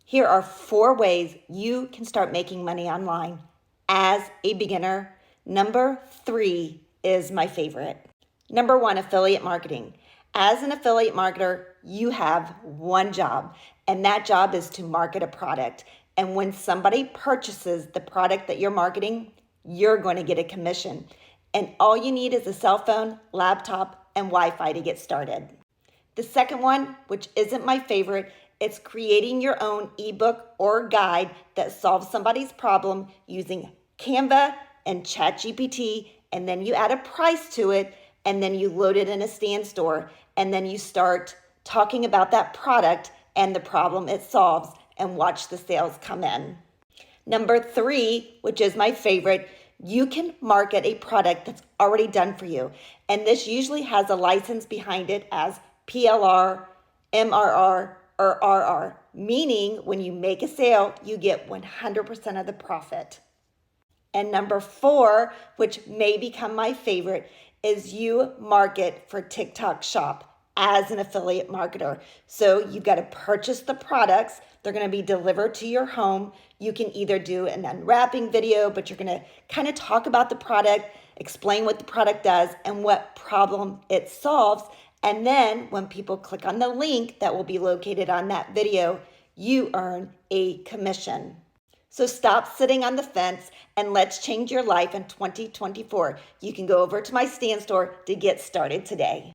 Here are 4 ways you can start making money online as a beginner. Number 3 is my favorite. Number 1, affiliate marketing. As an affiliate marketer, you have one job, and that job is to market a product. And when somebody purchases the product that you're marketing, you're going to get a commission. And all you need is a cell phone, laptop, and Wi-Fi to get started. The second one, which isn't my favorite, it's creating your own ebook or guide that solves somebody's problem using Canva and ChatGPT, and then you add a price to it, and then you load it in a Stan Store, and then you start talking about that product and the problem it solves, and watch the sales come in. Number 3, which is my favorite, you can market a product that's already done for you. And this usually has a license behind it as PLR, MRR, or RR, meaning when you make a sale, you get 100% of the profit. And number 4, which may become my favorite, is you market for TikTok Shop as an affiliate marketer. So you've got to purchase the products. They're going to be delivered to your home. You can either do an unwrapping video, but you're going to kind of talk about the product, explain what the product does and what problem it solves. And then when people click on the link that will be located on that video, you earn a commission. So stop sitting on the fence and let's change your life in 2024. You can go over to my Stan Store to get started today.